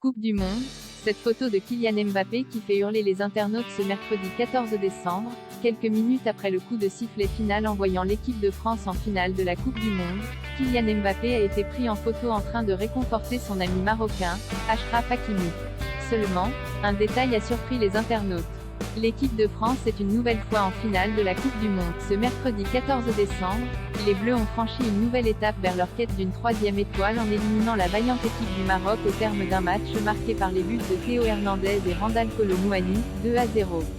Coupe du Monde. Cette photo de Kylian Mbappé qui fait hurler les internautes ce mercredi 14 décembre, quelques minutes après le coup de sifflet final envoyant l'équipe de France en finale de la Coupe du Monde. Kylian Mbappé a été pris en photo en train de réconforter son ami marocain, Achraf Hakimi. Seulement, un détail a surpris les internautes. L'équipe de France est une nouvelle fois en finale de la Coupe du Monde. Ce mercredi 14 décembre, les Bleus ont franchi une nouvelle étape vers leur quête d'une troisième étoile en éliminant la vaillante équipe du Maroc au terme d'un match marqué par les buts de Théo Hernandez et Randal Kolo Muani, 2-0.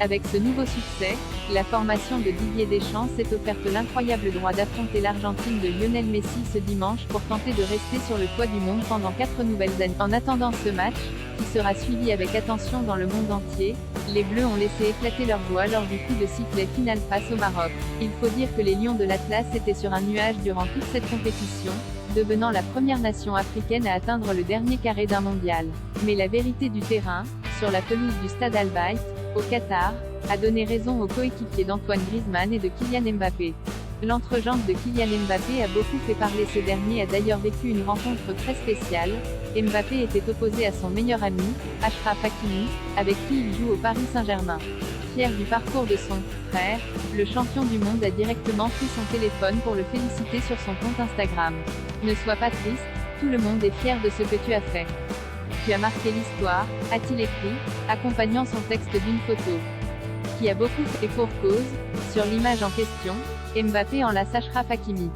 Avec ce nouveau succès, la formation de Didier Deschamps s'est offerte l'incroyable droit d'affronter l'Argentine de Lionel Messi ce dimanche pour tenter de rester sur le toit du monde pendant 4 nouvelles années. En attendant ce match, qui sera suivi avec attention dans le monde entier, les Bleus ont laissé éclater leur joie lors du coup de sifflet final face au Maroc. Il faut dire que les Lions de l'Atlas étaient sur un nuage durant toute cette compétition, devenant la première nation africaine à atteindre le dernier carré d'un mondial. Mais la vérité du terrain, sur la pelouse du stade Al-Bayt, au Qatar, a donné raison aux coéquipiers d'Antoine Griezmann et de Kylian Mbappé. L'entrejambe de Kylian Mbappé a beaucoup fait parler. Ce dernier a d'ailleurs vécu une rencontre très spéciale. Mbappé était opposé à son meilleur ami, Achraf Hakimi, avec qui il joue au Paris Saint-Germain. Fier du parcours de son frère, le champion du monde a directement pris son téléphone pour le féliciter sur son compte Instagram. Ne sois pas triste, tout le monde est fier de ce que tu as fait. Tu as marqué l'histoire, a-t-il écrit, accompagnant son texte d'une photo. Qui a beaucoup fait pour cause, sur l'image en question, Mbappé enlace Achraf Hakimi.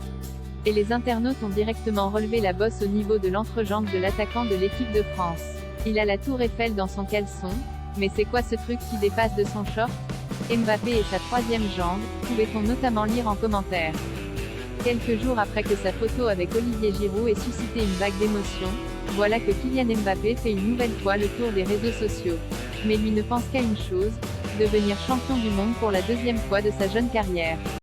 Et les internautes ont directement relevé la bosse au niveau de l'entrejambe de l'attaquant de l'équipe de France. Il a la tour Eiffel dans son caleçon, mais c'est quoi ce truc qui dépasse de son short? Mbappé et sa troisième jambe, pouvait-on notamment lire en commentaire. Quelques jours après que sa photo avec Olivier Giroud ait suscité une vague d'émotion, voilà que Kylian Mbappé fait une nouvelle fois le tour des réseaux sociaux. Mais lui ne pense qu'à une chose, devenir champion du monde pour la deuxième fois de sa jeune carrière.